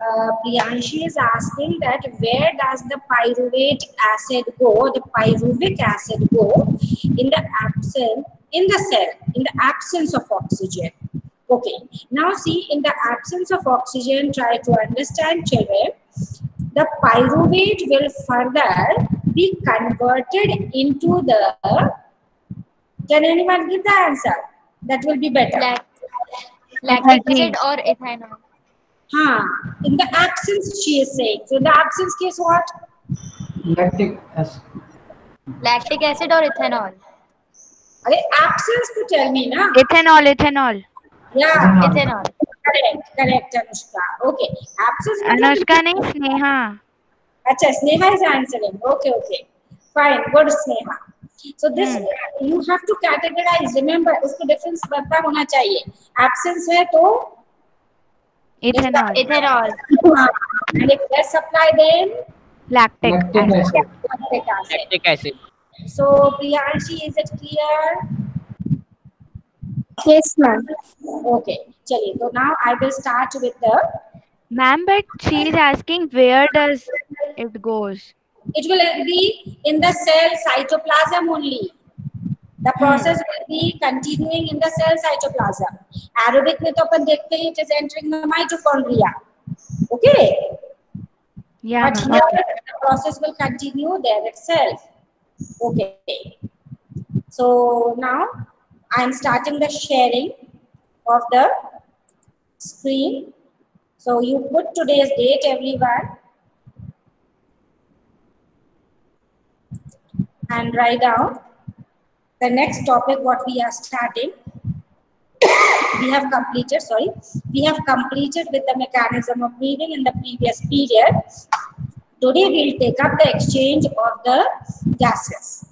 Priyanshi is asking that where does the pyruvate acid go, the pyruvic acid go in the cell, in the absence of oxygen. Okay, now see, in the absence of oxygen, try to understand, children. The pyruvate will further be converted into the, can anyone give the answer? That will be better. Lactic acid or ethanol. In the absence, she is saying. So, in the absence case, what? Lactic acid. Lactic acid or ethanol. Okay, absence to tell me, na? Ethanol. Yeah, Ethanol. correct, Anushka. Okay, absence Anushka नहीं, Sneha. Acha, Sneha is answering. Okay. Fine, good Sneha. So this you have to categorize. Remember, उसको difference पता होना चाहिए. Absence है तो Ethanol. And if less supply, then Lactic acid. Lactic acid. So Priyanshi, is it clear? Yes, ma'am. Okay, चलिए. So now I will start with the. Ma'am, but she is asking where does it goes? It will be in the cell cytoplasm only. The process will be continuing in the cell cytoplasm. Aerobic में तो अपन देखते हैं, it is entering the mitochondria. Okay. Yeah, But here the process will continue there itself. Okay. So now I am starting the sharing of the screen. So you put today's date, everyone, and write down the next topic what we are starting. We have completed with the mechanism of breathing in the previous period. Today we'll take up the exchange of the gases.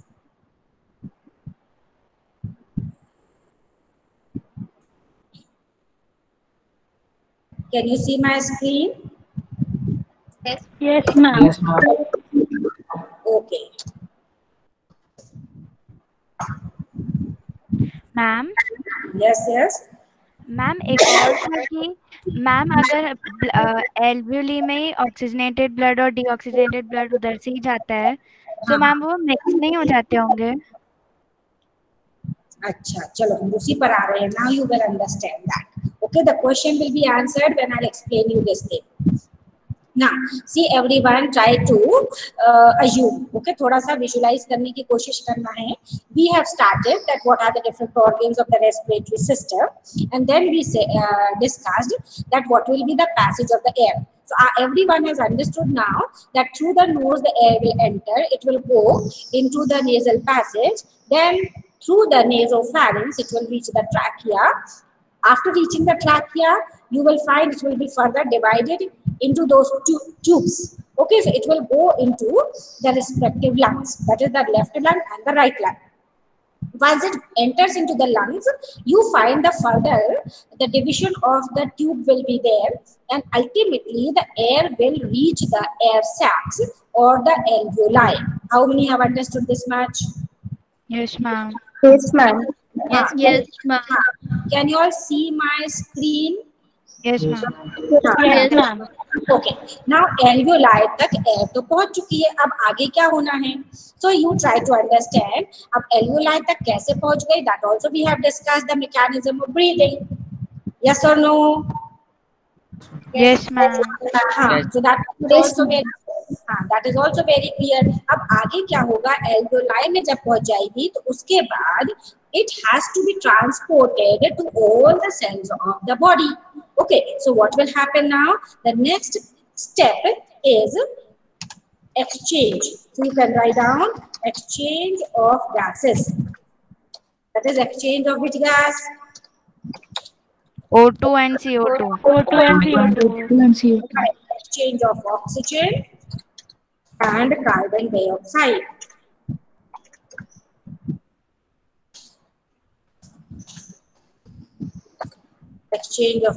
Can you see my screen? Yes, ma'am. Yes, ma'am. Okay. Ma'am. Yes. Ma'am एक और था कि ma'am अगर alveoli में oxygenated blood और deoxygenated blood उधर से ही जाता है, तो मैम वो मिक्स नहीं हो जाते होंगे? अच्छा, चलो हम उसी पर आ रहे हैं. Now you will understand that. Okay, the question will be answered when I'll explain you this thing. Now, see everyone, try to assume. Okay, थोड़ा सा visualize करने की कोशिश करना है. We have started that what are the different organs of the respiratory system, and then we discussed that what will be the passage of the air. So everyone has understood now that through the nose the air will enter. It will go into the nasal passage. Then through the nasopharynx it will reach the trachea. After reaching the trachea, you will find it will be further divided into those two tubes. Okay, so it will go into the respective lungs. That is the left lung and the right lung. Once it enters into the lungs, you find the division of the tube will be there, and ultimately the air will reach the air sacs or the alveoli. How many have understood this much? Yes, ma'am. Yes, ma'am. Yes, ma'am. Can you all see my screen? Yes, ma'am. Yes, ma'am. Okay. Now alveoli तक air तो पहुंच चुकी है. अब आगे क्या होना है? So you try to understand. अब alveoli तक कैसे पहुंच गई? That also we have discussed the mechanism of breathing. Yes or no? Yes, ma'am. So that is also very clear. अब आगे क्या होगा? Alveoli में जब पहुंच जाएगी तो उसके बाद it has to be transported to all the cells of the body. Okay, so what will happen now? The next step is exchange. So you can write down exchange of gases. That is exchange of which gas? O2 and CO2. O2 and CO2. Exchange of oxygen and carbon dioxide. Exchange of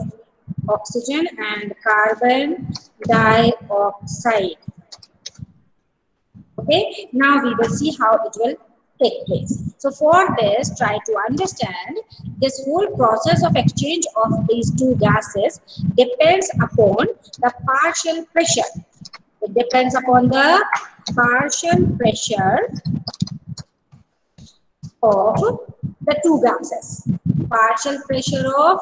oxygen and carbon dioxide. Okay, now we will see how it will take place. So for this, try to understand this whole process of exchange of these two gases depends upon the partial pressure. It depends upon the partial pressure of the two gases. Partial pressure of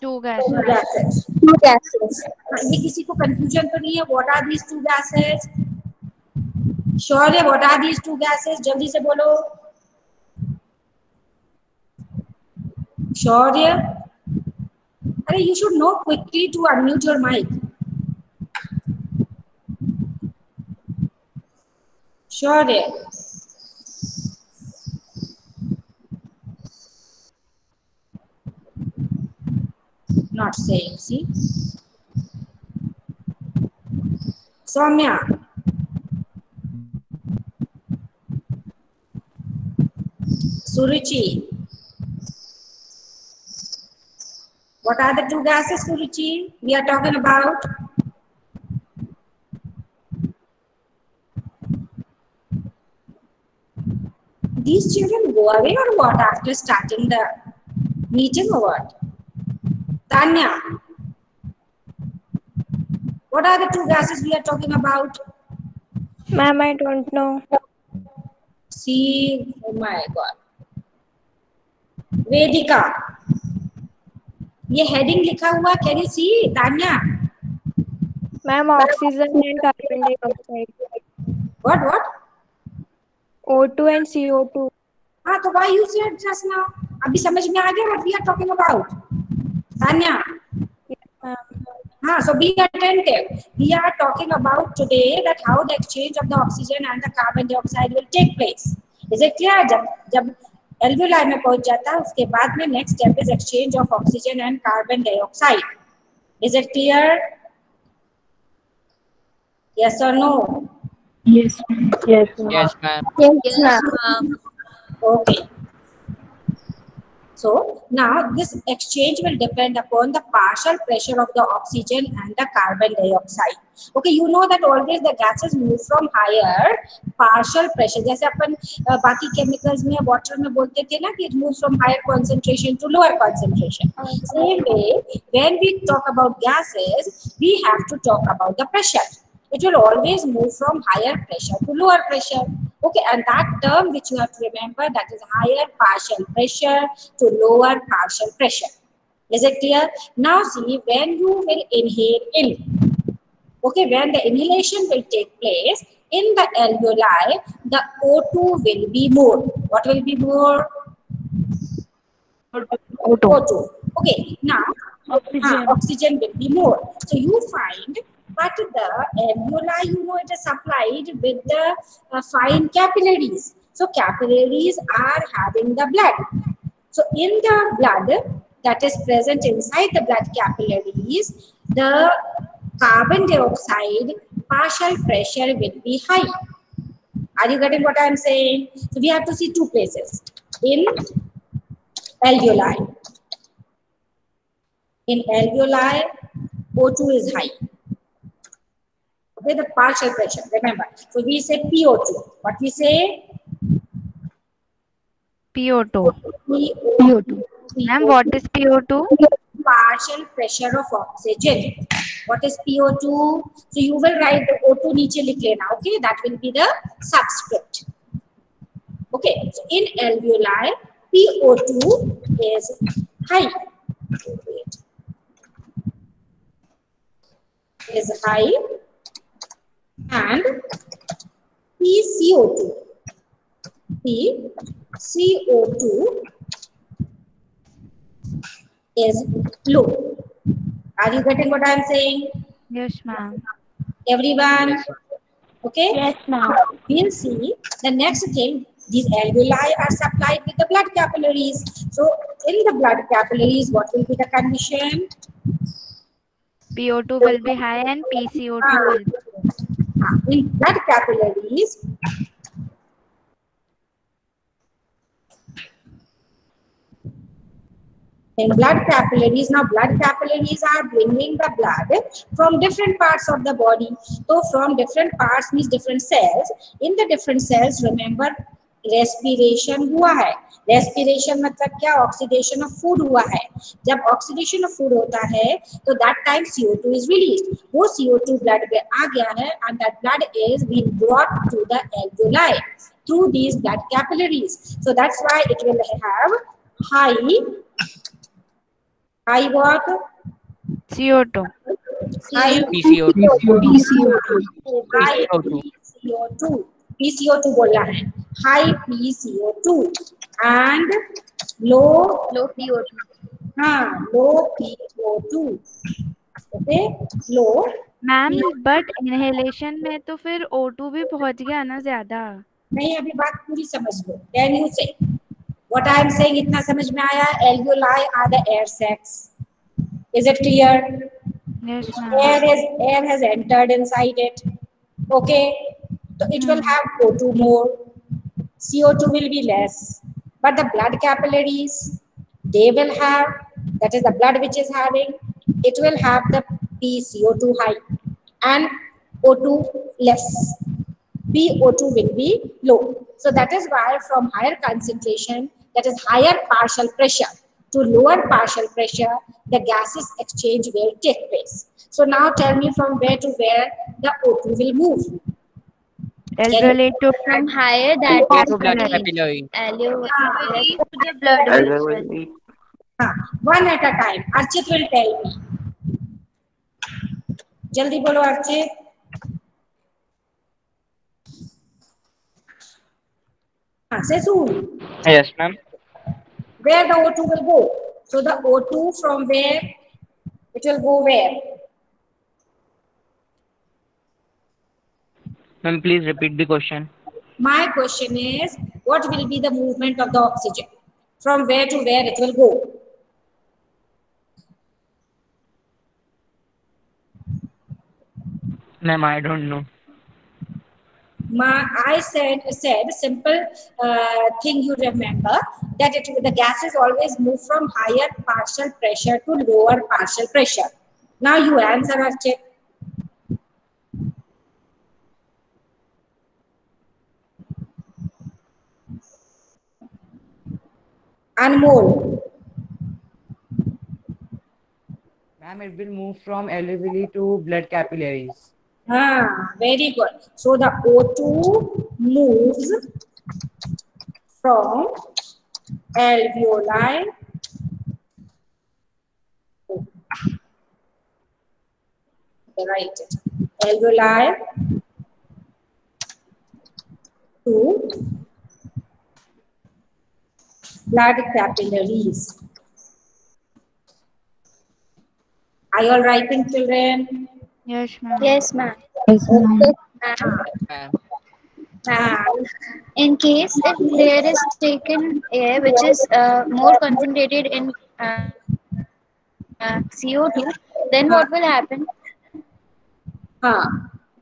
two two gases. gases. Two gases. ये किसी को confusion तो नहीं है? What are these two gases? Sure, what are these two gases? जल्दी से बोलो. Sure. अरे you should know quickly to unmute your mic. Sure. Not saying, see. Soumya. Suruchi. What are the two gases, Suruchi, we are talking about? These children go away or what after starting the meeting or what? Tanya, what are the two gases we are talking about? Ma'am, I don't know. See, oh my God. Vedika, ये heading लिखा हुआ, can you see, Tanya? Ma'am, oxygen and carbon dioxide. What? O2 and CO2. हाँ, तो why you said just now? अभी समझ में आ गया what we are talking about? Tanya. Yes, ma'am. So be attentive. We are talking about today that how the exchange of the oxygen and the carbon dioxide will take place. Is it clear? जब alveoli में पहुंच जाता है, उसके बाद में next step is exchange of oxygen and carbon dioxide. Is it clear? Yes or no? Yes, ma'am. Yes, ma'am. Yes, ma'am. Yes, ma'am. Okay. So now this exchange will depend upon the partial pressure of the oxygen and the carbon dioxide. Okay, you know that always the gases move from higher partial pressure. जैसे अपन बाकी chemicals में water में बोलते थे ना कि it moves from higher concentration to lower concentration. Same way, when we talk about gases, we have to talk about the pressure. It will always move from higher pressure to lower pressure. Okay, and that term which you have to remember, that is higher partial pressure to lower partial pressure. Is it clear? Now see, when you will inhale in, okay, when the inhalation will take place in the alveoli, the O2 will be more. What will be more? O2. Okay, now oxygen will be more. So you find that the alveoli, you know, it is supplied with the fine capillaries. So capillaries are having the blood. So in the blood that is present inside the blood capillaries, the carbon dioxide partial pressure will be high. Are you getting what I am saying? So we have to see two places. In alveoli. In alveoli, O2 is high. Okay, the partial pressure, remember. So we say PO2. What we say? PO2. CO2. Ma'am, what is PO2? Partial pressure of oxygen. What is PO2? So you will write the O2 नीचे लिख लेना. Okay, that will be the subscript. Okay, so in alveoli, PO2 is high. Wait. Is high. And PCO2 is low. Are you getting what I am saying? Yes, ma'am. Everyone? Yes, sir. Okay? Yes, ma'am. We'll see the next thing. These alveoli are supplied with the blood capillaries. So in the blood capillaries, what will be the condition? PO2 will be high and PCO2 will be. In blood capillaries, In blood capillaries, now blood capillaries are bringing the blood from different parts of the body. So from different parts means different cells. In the different cells, remember respiration हुआ है. Respiration मतलब क्या? Oxidation of food हुआ है. जब oxidation of food होता है, तो that time CO2 is released. वो CO2 blood में आ गया है, and that blood is being brought to the alveoli through these blood capillaries. So that's why it will have high what? CO2. High PCO2. high PCO2. PCO2 बोला है. High PCO2 and low CO2. low PO2. Okay, low. Ma'am but inhalation में तो फिर O2 भी पहुंच गया ना ज्यादा. नहीं, अभी बात पूरी समझ लो. Can you say what I am saying? इतना समझ में आया? Alveoli are the air sacs. Is it clear? Yes, ma'am. Air has entered inside it. Okay, so it will have O2 more, CO2 will be less, but the blood capillaries, they will have, that is the blood which is having, it will have the PCO2 high and O2 less. PO2 will be low. So that is why from higher concentration, that is higher partial pressure, to lower partial pressure, the gases exchange will take place. So now tell me from where to where the O2 will move. Alveoli to From higher that To blood capillary. alveoli to the blood vessel. One at a time. Archit will tell me. Jaldi bolo Archit. Say soon. Yes, ma'am. Where the O2 will go? So the O2 from where? It will go where? Ma'am, please repeat the question. My question is, what will be the movement of the oxygen? From where to where it will go? Ma'am, I don't know. I said simple thing you remember, that the gases always move from higher partial pressure to lower partial pressure. Now you answer, Archit. Anmol. Ma'am, it will move from alveoli to blood capillaries. Very good. So the O2 moves from alveoli alveoli to blood capillaries. Are you all writing, children? yes, ma'am. Yes, ma'am. In case if there is taken air which is more concentrated in CO2, then what will happen?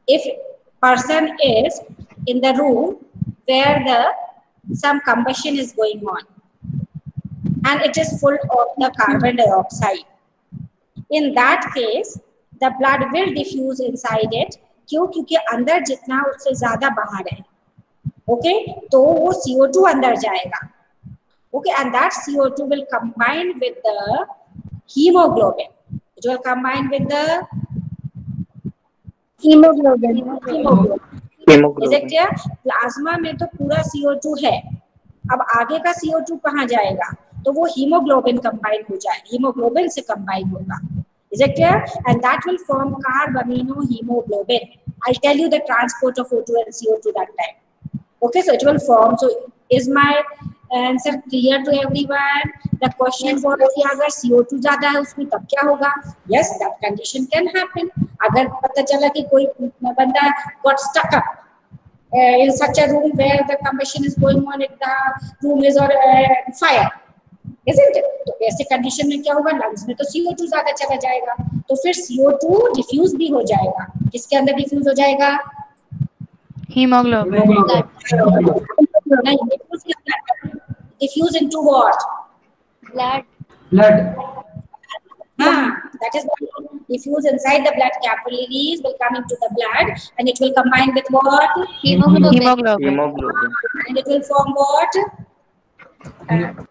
If person is in the room where some combustion is going on and it is full of the carbon dioxide, in that case the blood will diffuse inside it. क्यों? क्योंकि अंदर जितना उससे ज्यादा बाहर है. Okay, तो वो CO2 अंदर जाएगा. Okay, and that CO2 will combine with the hemoglobin. It will combine with the hemoglobin. Is it clear? Plasma में तो पूरा CO2 है. अब आगे का CO2 कहाँ जाएगा? तो वो हीमोग्लोबिन कंबाइन हो जाए, हीमोग्लोबिन से कंबाइन होगा. Is it clear? And that will form carbaminohemoglobin. I'll tell you the transport of O2 and CO2 that time. Okay, so it will form. So is my answer clear to everyone? The question was कि अगर CO2 ज़्यादा है उसमें तब क्या होगा? Yes, that condition can happen. अगर पता चला कि कोई बंदा got stuck up in such a room where the combustion is going on, if the room is on fire, isn't it? तो ऐसे कंडीशन में क्या होगा? लंग्स में तो CO2 ज्यादा चला जाएगा, तो फिर CO2 डिफ्यूज भी हो जाएगा. किसके अंदर डिफ्यूज हो जाएगा? hemoglobin. नहीं, diffuse into what? Blood. Blood. That is what diffuse inside the blood capillaries will come into the blood and it will combine with what? Hemoglobin. Hemoglobin. Hemoglobin. And it will form what? Hemoglobin.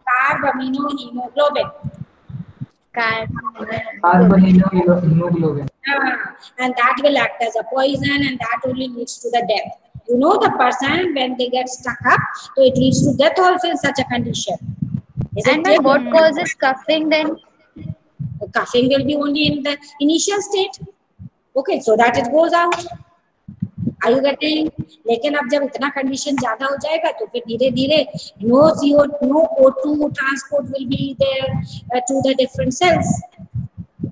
Carbaminohemoglobin. Hemoglobin. And that will act as a poison and that only leads to the death. You know the person when they get stuck up, so it leads to death also in such a condition. Is And it what causes coughing then? Coughing will be only in the initial state. Okay, so that it goes out. Are you getting? लेकिन अब जब इतना condition ज़्यादा हो जाएगा तो फिर धीरे-धीरे no O2 transport will be there to the different cells.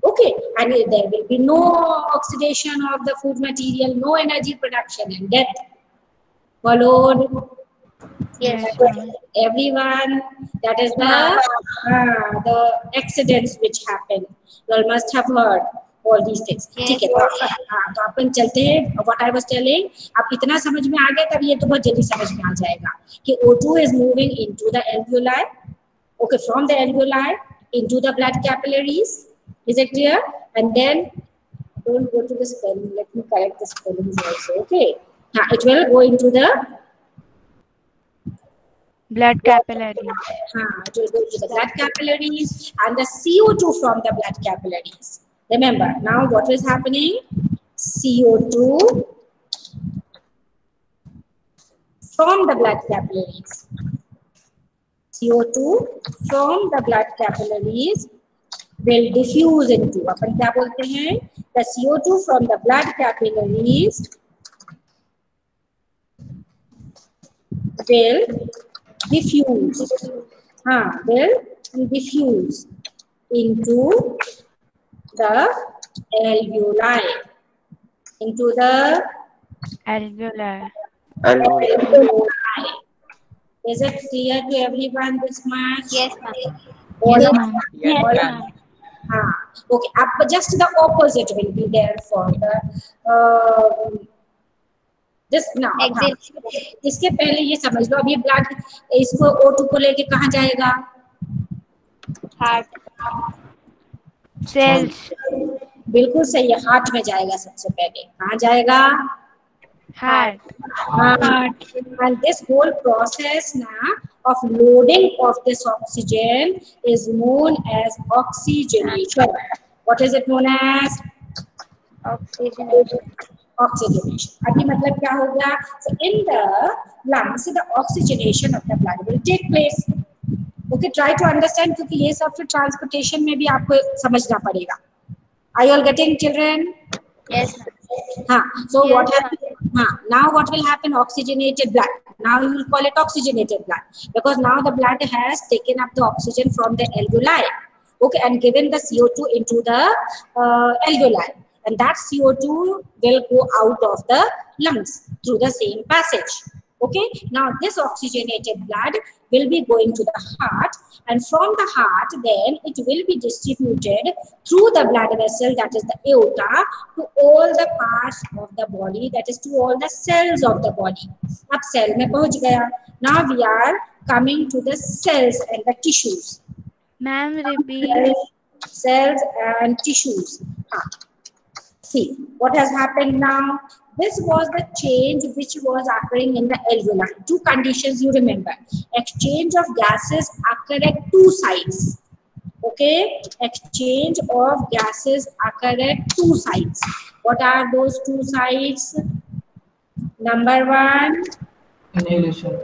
Okay, and there will be no oxidation of the food material, no energy production and death. Followed? Yes. Everyone, that is the accidents which happen. You all must have heard all these things. ठीक है, तो अपन चलते हैं. What I was telling, आप इतना समझ में आ गया तब ये तो बहुत जल्दी समझ में आ जाएगा कि O2 is moving into the alveoli. Okay, from the alveoli into the blood capillaries. Is it clear? And then don't go to the spelling. Let me correct the spellings also. Okay, it will go into the Blood capillaries. it will go to the blood capillaries and the CO2 from the blood capillaries. Remember, now what is happening? CO2 from the blood capillaries. CO2 from the blood capillaries will diffuse into, अपन क्या बोलते हैं? The CO2 from the blood capillaries will diffuse. Will diffuse into the alveoli. Into the Alveoli. Alveoli. Is it clear to everyone this much? Yes, ma'am. Yes, ma'am. Okay, but just the opposite will be there for the this now. इसके पहले ये समझ लो, अभी blood इसको O2 को लेके कहाँ जाएगा? Heart. Cells. बिल्कुल सही है, हार्ट में जाएगा सबसे पहले. कहाँ जाएगा? Heart. And this whole process now of loading of this oxygen is known as oxygenation. What is it known as? Oxygenation. Oxygenation. अभी मतलब क्या हो गया? So in the lungs, the oxygenation of the blood will take place. Okay, try to understand क्योंकि ये सब फिर transportation में भी आपको समझना पड़ेगा. Are you all getting, children? Yes, हाँ. So yes, what happens? Now what will happen? Oxygenated blood. Now you will call it oxygenated blood because now the blood has taken up the oxygen from the alveoli. Okay, and given the CO2 into the alveoli. And that CO2 will go out of the lungs through the same passage. Okay, now this oxygenated blood will be going to the heart, and from the heart then it will be distributed through the blood vessel, that is the aorta, to all the parts of the body, that is to all the cells of the body. Ab cell mein pahunch gaya. Now we are coming to the cells and the tissues. Ma'am, repeat. Cells and tissues. See what has happened now. This was the change which was occurring in the alveoli. Two conditions you remember. Exchange of gases occur at two sides. Okay, exchange of gases occur at two sides. What are those two sides? Number one. Inhalation.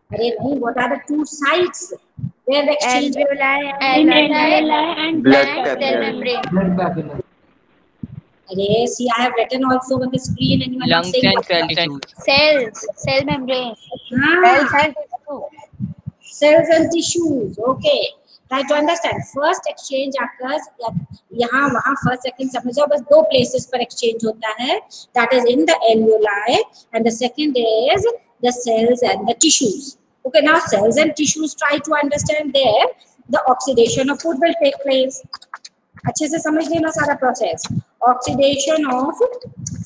What are the two sides where the exchange? alveoli and Blood cell capillary. membrane. Blood capillary. See, I have written also on the screen, and you are not Lungs saying and what cells. Cell membrane. Cells and tissues. Okay. Try to understand. First exchange occurs यहाँ वहाँ first second समझ जाओ, बस दो places पर exchange होता है. That is in the alveoli, and the second is the cells and the tissues. Okay. Now cells and tissues, try to understand there the oxidation of food will take place. अच्छे से समझ लेना सारा process. Oxidation of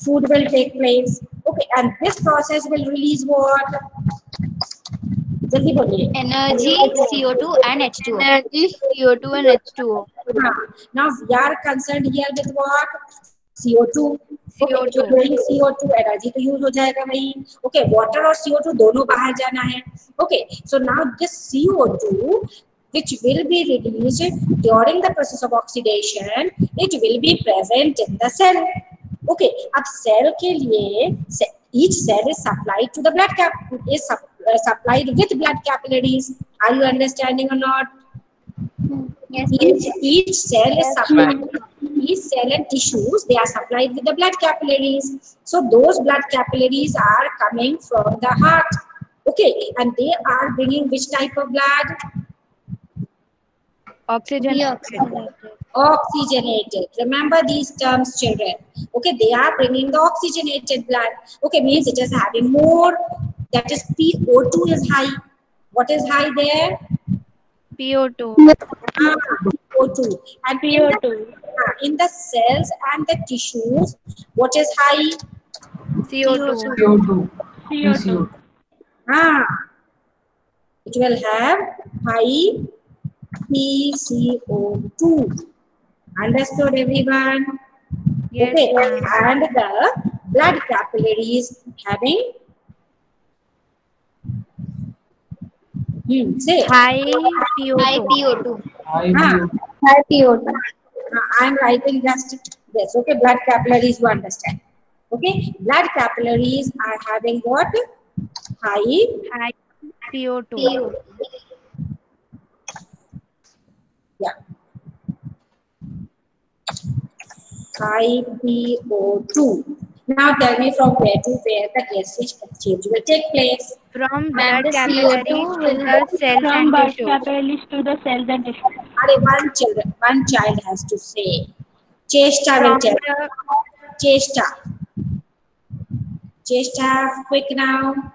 food will take place. Okay, and this process will release what? जल्दी बोलिए. Energy, CO2 and H2O. Energy, CO2 and H2O. Now we are concerned here with what? CO2. Okay, CO2. CO2 energy तो use हो जाएगा भाई. Okay, water और CO2 दोनों बाहर जाना है. Okay, so now this CO2 which will be released during the process of oxidation, it will be present in the cell. Okay, अब cell के लिए each cell is supplied to the blood supplied with blood capillaries. Are you understanding or not? Yes. Each cell is supplied. Each cell and tissues, they are supplied with the blood capillaries. So those blood capillaries are coming from the heart. Okay, and they are bringing which type of blood? Oxygen. Oxygenated. Remember these terms, children. Okay, they are bringing the oxygenated blood. Okay, means it is having more. That is PO2 is high. What is high there? PO2. PO2. And PO2. In the cells and the tissues, what is high? CO2. CO2. PCO2. It will have high PCO2. Understood, everyone? Yes, Okay, ma'am. and the blood capillaries having say High PO2. High PO2. High PO2. I am writing just this. Okay, blood capillaries you understand. Okay, blood capillaries are having what? High PO2. Yeah. High PO2. Now tell me from where to where the gas exchange will take place. From Ma'am, blood the capillaries CO2 to the cells and tissues. capillaries to the cells and tissues. One child has to say. Cheshta will From tell. the Cheshta, quick now.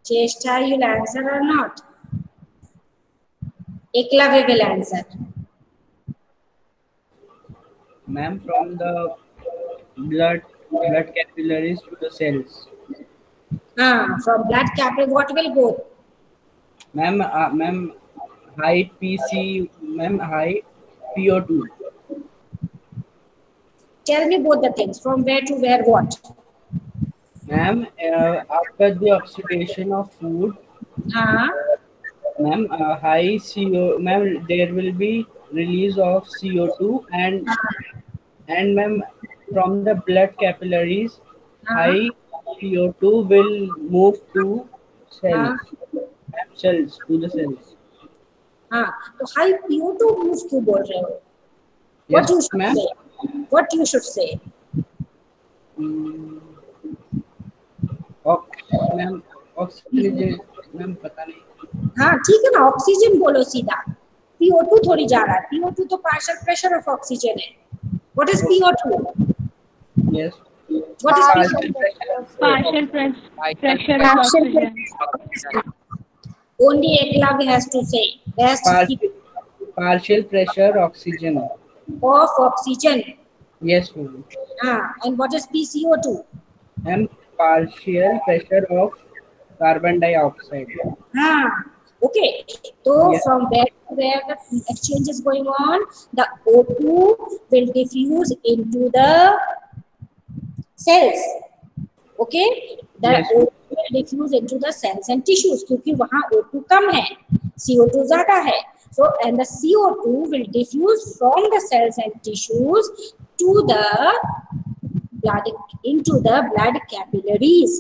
Cheshta, you'll answer or not? Eklavya will answer. Ma'am, from the blood capillaries to the cells. From blood capillary, what will go? Ma'am, high high PO2. Tell me both the things. From where to where what? Ma'am, after the oxidation of food, ma'am, high CO, ma'am, there will be release of CO2 and ma'am, from the blood capillaries, high PO2 will move to cells, cells to the cells. तो high PO2 move क्यों बोल रहे हो? Yes, What you should ma'am. say? What you should say? Ma'am oxygen ma'am पता नहीं. हाँ ठीक है ना, ऑक्सीजन बोलो सीधा. PO2 थोड़ी जा रहा है. PO2 तो पार्शियल प्रेशर ऑफ ऑक्सीजन है. What is PO2? Yes. What is PO2? Partial pressure of oxygen. Only Eklavya has to say. Rest Partial pressure oxygen. of oxygen. Yes, ma'am. And what is PCO2? And partial pressure of carbon dioxide. Okay. So Yeah. from where the exchange is going on, the O2 will diffuse into the cells. Okay. The Yes. O2 will diffuse into the cells and tissues क्योंकि वहाँ O2 कम है, CO2 ज़्यादा है. So and the CO2 will diffuse from the cells and tissues to the blood, into the blood capillaries.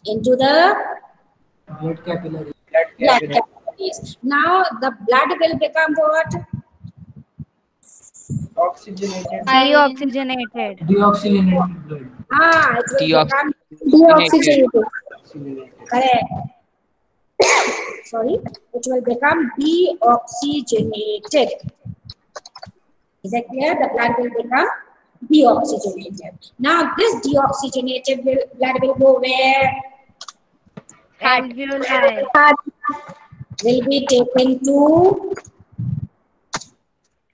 Into the Blood capillary. blood capillaries. Now the blood will become what? Oxygenated. Deoxygenated. Deoxygenated blood. It will become Deoxygenated. correct. Sorry, it will become deoxygenated. Is that clear? The blood will become deoxygenated. Now this deoxygenated blood will go where? Alveoli. Will be taken to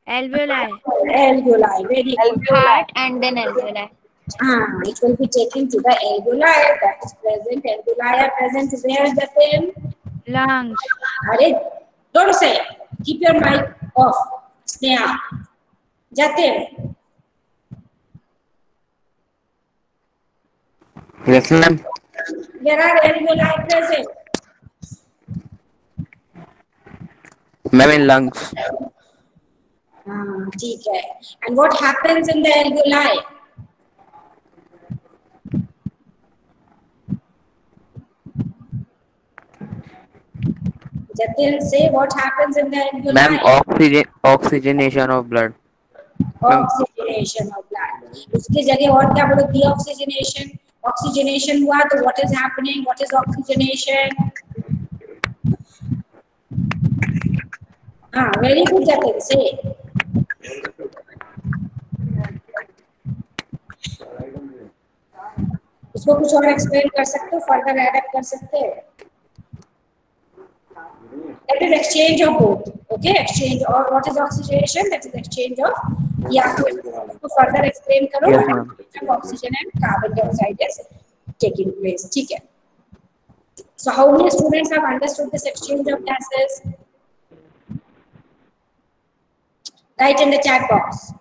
Alveoli. Alveoli. Very good. Heart and then alveoli. It will be taken to the alveoli that is present. Alveoli are present where, Jatin? Lungs. Arey, don't say. Keep your mic off. Sneha. Jatin. Yes, ma'am. Where are alveoli present? Ma'am, in lungs. ठीक है. And what happens in the alveoli? Jatin, say what happens in the alveoli? Ma'am, oxygenation of blood. Oxygenation of blood. उसकी जगह और क्या बोलो? Deoxygenation. Oxygenation हुआ तो what is happening? What is oxygenation? Very good, Jatin. Say. इसको कुछ और एक्सप्लेन कर सकते हो? फर्दर एडअप कर सकते हो? That is exchange of both. Okay, exchange. Or what is oxygenation? That is exchange of. Yeah. तो further explain करो. Yes, ma'am. Oxygen and carbon dioxide is taking place. ठीक है. So how many students have understood this exchange of gases? Write in the chat box.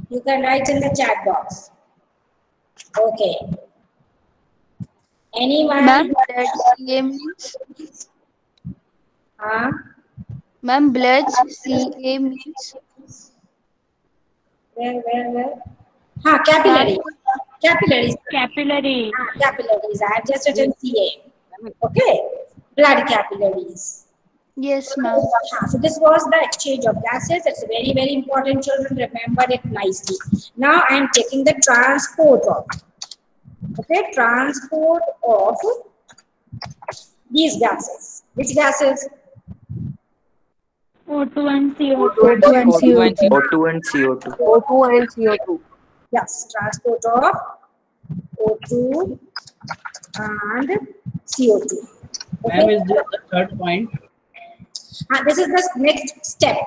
You can write in the chat box. Okay. Anyone? Ma'am, blood CA means? Ma'am, blood CA means? Where? Capillary. Capillaries. Capillary. Capillaries. I have just written CA. Okay. Blood capillaries. Yes, ma'am. So this was the exchange of gases. It's very, very important, children. Remember it nicely. Now I am taking the transport of. Okay, transport of these gases. Which gases? O2 and CO2. O2 and CO2. O2 and CO2. O2 and CO2. Yes, transport of O2 and CO2. Ma'am, is this the third point? This is the next step.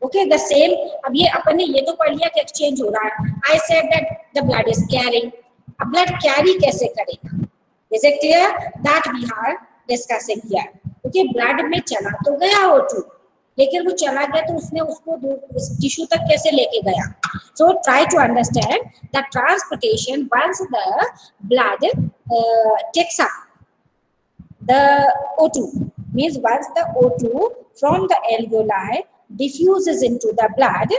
Okay, the same. अब ये अपन ने ये तो पढ़ लिया कि exchange हो रहा है. I said that the blood is carrying. अब blood carry कैसे करेगा? Is it clear? That we are discussing here. Okay, blood में चला तो गया O2, लेकिन वो चला गया तो उसने उसको टिश्यू तक कैसे लेके गया? So try to understand that transportation once the blood takes up the O2, means once the O2 from the alveoli diffuses into the blood,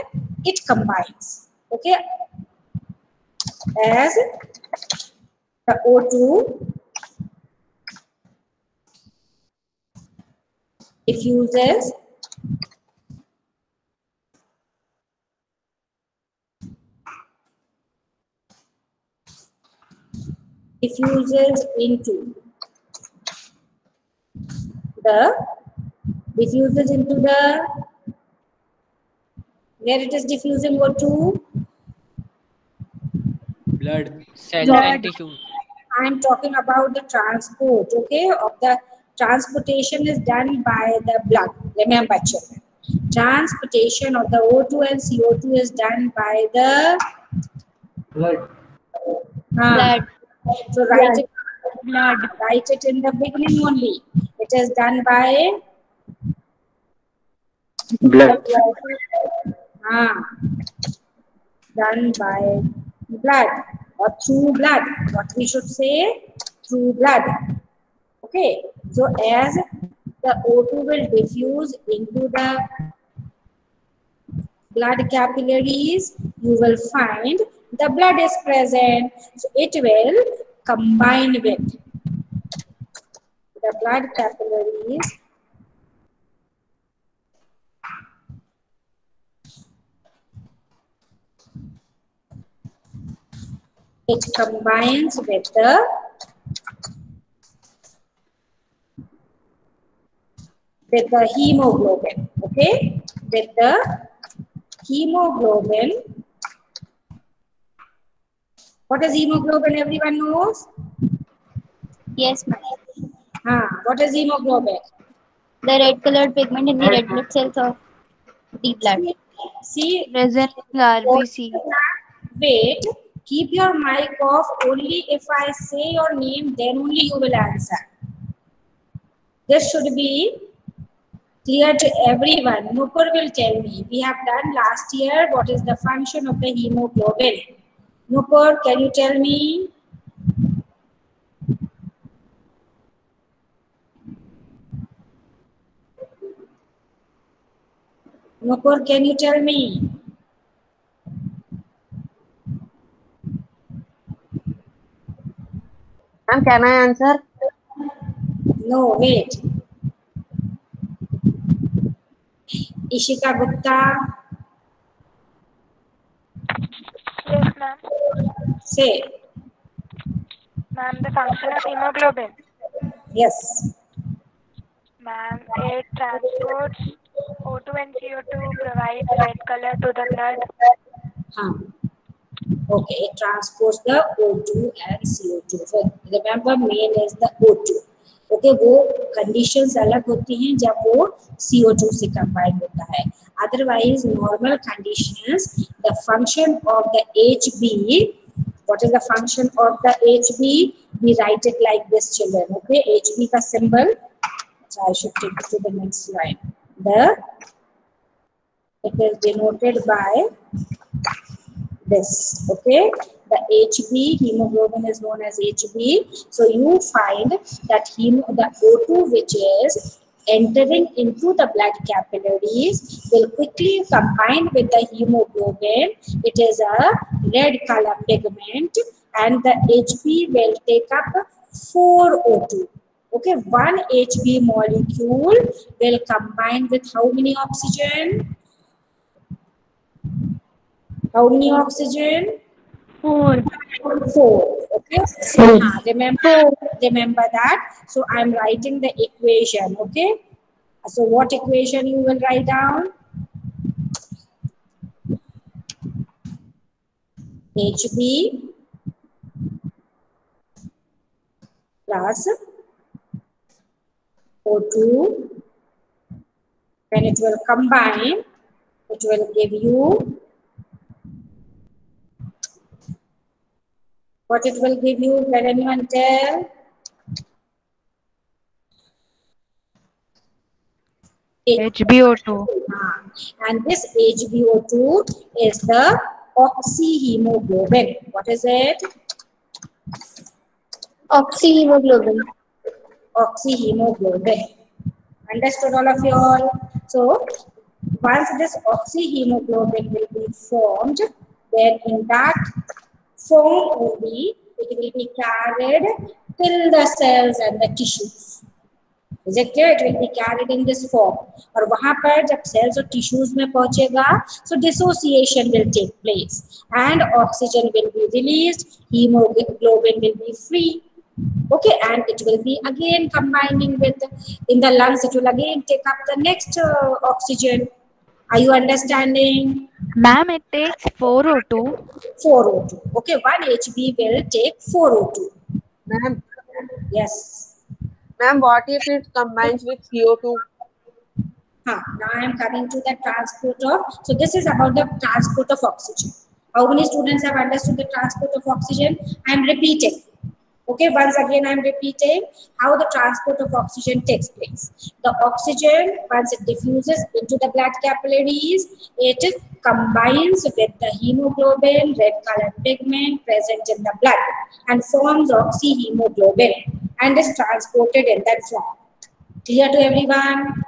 it combines. Okay, as the O2 diffuses into the where it is diffusing O2? Blood, cell and tissue. I am talking about the transport, okay, of the transportation is done by the blood. Remember, children, transportation of the O2 and CO2 is done by the Blood. Blood. So write it in the beginning only. It is done by Blood. Done by blood or through blood. What we should say? Through blood. Okay. So as the O2 will diffuse into the blood capillaries, you will find the blood is present. So it will combine with the blood capillaries. It combines with the hemoglobin, okay? With the hemoglobin. What is hemoglobin? Everyone knows? Yes, ma'am. What is hemoglobin? The red colored pigment in the red blood cells of the blood. See, Present in RBC. wait, keep your mic off. Only if I say your name, then only you will answer. This should be clear to everyone. Nupur will tell me. We have done last year what is the function of the hemoglobin. Nupur, can you tell me? Nupur, can you tell me? Ma'am, can I answer? No, wait. Ishika Gupta, Yes, ma'am. say. Ma'am, the function of hemoglobin. Yes. Ma'am, it transports O2 and CO2, provides red color to the blood. Okay, it transports the O2 and CO2. So remember, main is the O2. Okay, वो conditions अलग होती हैं जब वो CO2 से combine होता है. Otherwise, normal conditions, the function of the HB. What is the function of the HB? We write it like this, children. Okay, HB का symbol. So I should take it to the next slide. It is denoted by this. Okay, the HB, hemoglobin is known as HB. So you find that the O2 which is entering into the blood capillaries will quickly combine with the hemoglobin. It is a red color pigment and the HB will take up 4 O2. Okay, one HB molecule will combine with how many oxygen? How many oxygen? 4. 4. Okay. Remember that. So I'm writing the equation. Okay. So what equation you will write down? HB plus O2. When it will combine, it will give you. What it will give you? Can anyone tell? HbO2. And this HbO2 is the oxyhemoglobin. What is it? Oxyhemoglobin. Oxyhemoglobin. Understood, all of you all? So, once this oxyhemoglobin will be formed, then in that form only it will be carried till the cells and the tissues. Is it clear? It will be carried in this form. और वहाँ पर जब cells और tissues में पहुँचेगा, so dissociation will take place and oxygen will be released, hemoglobin will be free. Okay, and it will be again combining with in the lungs. It will again take up the next oxygen. Are you understanding? Ma'am, it takes 4O2. 4O2. Okay, one HB will take 4O2. Ma'am. Yes. Ma'am, what if it combines with CO2? Now I am coming to the transport of. So this is about the transport of oxygen. How many students have understood the transport of oxygen? I am repeating. Okay, once again I am repeating how the transport of oxygen takes place. The oxygen, once it diffuses into the blood capillaries, it combines with the hemoglobin, red colored pigment present in the blood and forms oxyhemoglobin and is transported in that form. Clear to everyone?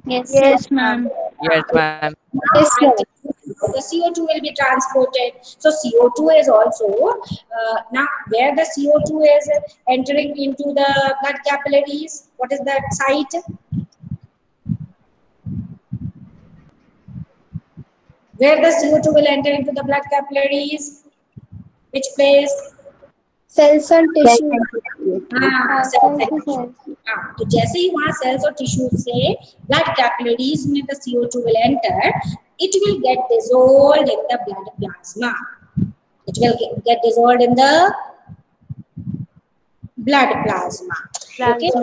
Yes. Yes, ma'am. Yes, ma'am. Yes, the CO2 will be transported. So CO2 is also now where the CO2 is entering into the blood capillaries. What is that site? Where the CO2 will enter into the blood capillaries? Which place? Cells and tissue. cells and tissue. तो जैसे ही वहाँ cells और tissues से blood capillaries में the CO2 will enter, it will get dissolved in the blood plasma. It will get dissolved in the blood plasma. Okay, the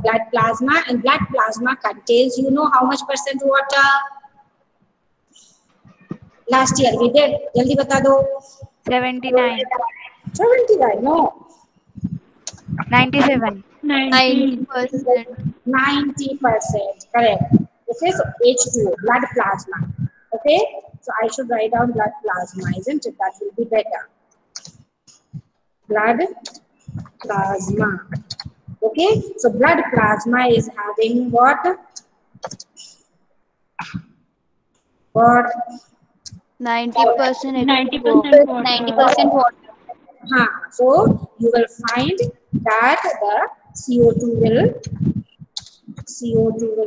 blood plasma, and blood plasma contains, you know how much percent water? Last year we did. जल्दी बता दो. 79. 79, no. 97. 90%. 90%, correct. Okay, so H2O, blood plasma. Okay, so I should write down blood plasma, isn't it? That will be better. Blood plasma. Okay, so blood plasma is having what? What? 90%. 90% water. 90% water. So you will find that the CO2 will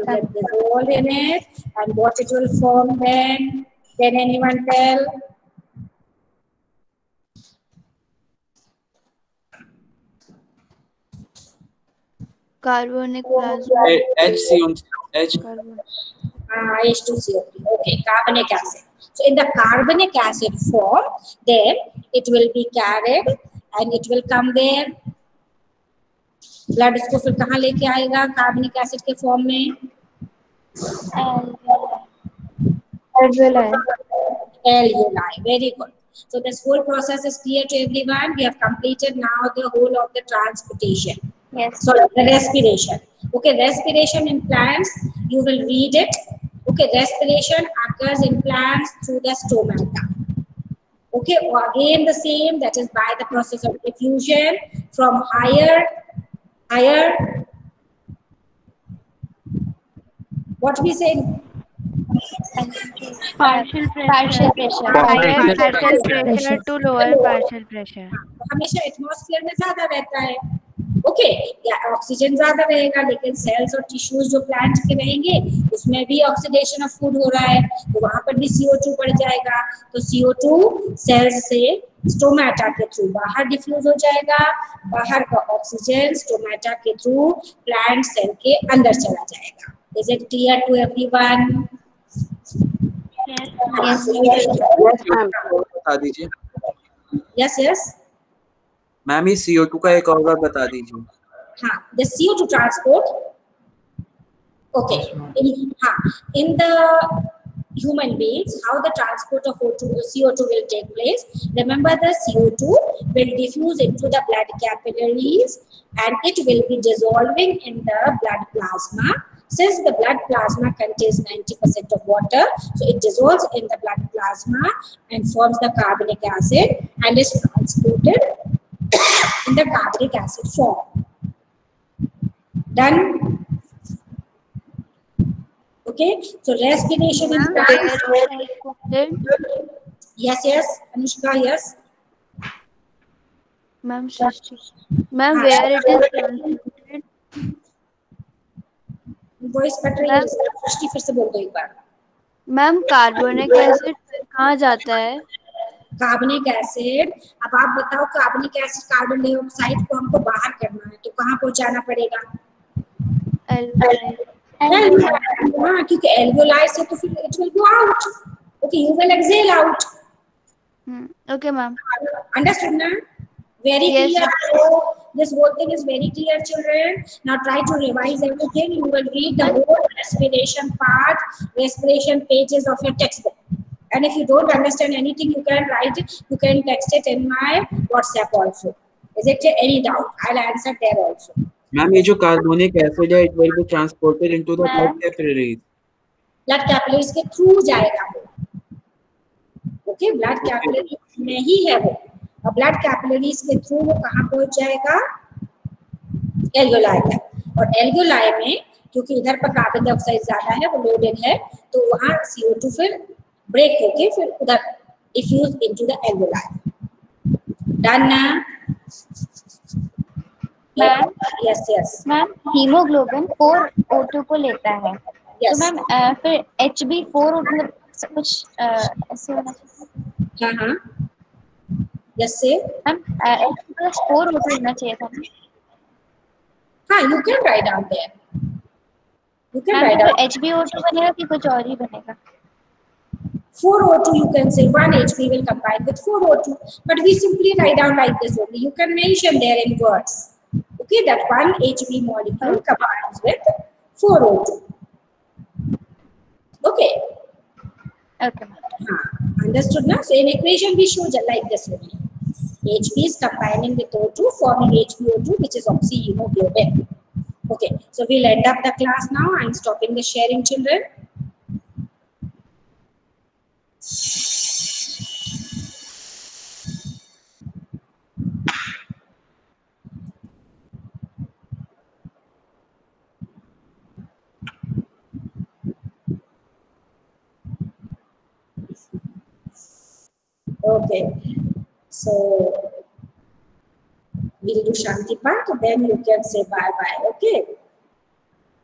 get dissolved in it, and what it will form then? Can anyone tell? Carbonic plasma. H2CO3. Okay, carbonic acid. So in the carbonic acid form, then it will be carried and it will come where? Blood इसको फिर कहाँ लेके आएगा कार्बनिक acid के form में? Alveoli. Very good. So this whole process is clear to everyone. We have completed now the whole of the transportation. Yes. So the respiration. Okay, respiration in plants, you will read it. Okay, respiration occurs in plants through the stomata. Okay, again the same, that is by the process of diffusion from higher, what we say? Partial pressure. Partial pressure. Higher partial pressure to lower partial pressure. हमेशा atmosphere में ज्यादा रहता है. Okay, या oxygen ज्यादा रहेगा, लेकिन sales और टिश्यूज जो प्लांट के रहेंगे उसमें भी ऑक्सीडेशन ऑफ फूड हो रहा है, तो वहां पर भी CO2 बढ़ जाएगा. तो CO2 सेल्स से स्टोमेटा के थ्रू बाहर डिफ्यूज हो जाएगा, बाहर का ऑक्सीजन स्टोमेटा के थ्रू प्लांट सेल के अंदर चला जाएगा. Is it clear to everyone? Yes, ma'am. बता दीजिए. यस मैम, ये CO2 का एक और बार बता दीजिए. हाँ, the CO2 transport. Okay, in the human beings, how the transport of CO2 will take place? Remember, the CO2 will diffuse into the blood capillaries and it will be dissolving in the blood plasma. Since the blood plasma contains 90% of water, so it dissolves in the blood plasma and forms the carbonic acid and is transported in the carbonic acid form. Done? Okay, so respiration in plants. Yes, Anushka, yes. Ma'am, ma'am, where it is transported? Voice cut रही है, सृष्टि फिर से बोल दो एक बार. Ma'am, carbonic acid कहाँ जाता है? कार्बनिक एसिड, अब आप बताओ, कार्बनिक एसिड कार्बन डाइऑक्साइड को हमको बाहर करना है तो कहाँ पहुंचाना पड़ेगा? हाँ, क्योंकि एल्वियोलाई से तो फिर it will go out. Okay, you will exhale out. Okay, ma'am. Understood ना? Very clear. This whole thing is very clear, children. Now try to revise everything. You will read the whole respiration part, respiration pages of your textbook. And if you don't understand anything, you can write it. You can text it in my WhatsApp also. Is it any doubt? I'll answer there also. Ma'am, ये जो carbonic acid है, it will be transported into the blood capillaries. Blood capillaries के through जाएगा वो. Okay, blood capillaries में ही है वो. और ब्लड कैपिलरीज के थ्रू वो कहाँ पहुंच जाएगा? एल्वियोलाई तक. और एल्वियोलाई में क्योंकि इधर पर कार्बन डाइऑक्साइड ज्यादा है, वो लोडेड है, तो वहाँ CO2 फिर ब्रेक होके फिर उधर diffuse into the alveoli. Done ना? Ma'am, yes ma'am, haemoglobin 4O2 को लेता है. तो मैम फिर HB4 मतलब कुछ ऐसे होना चाहिए. हाँ, यस से मैम H+4O2 होना चाहिए था. हाँ, you can write down there. You can ma'am, write down. HbO2 बनेगा कि कुछ और ही बनेगा? 4O2, you can say 1 Hb will combine with 4O2, but we simply write down like this only. You can mention there in words. Okay, that one Hb molecule combines with 4 O2. Okay. Okay. Understood now? So in equation we show like this only. Hb is combining with O2 forming HbO2, which is oxyhemoglobin. Okay, so we'll end up the class now. I'm stopping the sharing, children. Okay, so we'll do Shanti part, then you can say bye-bye, okay?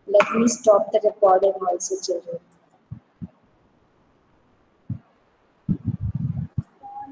Let me stop the recording also, children.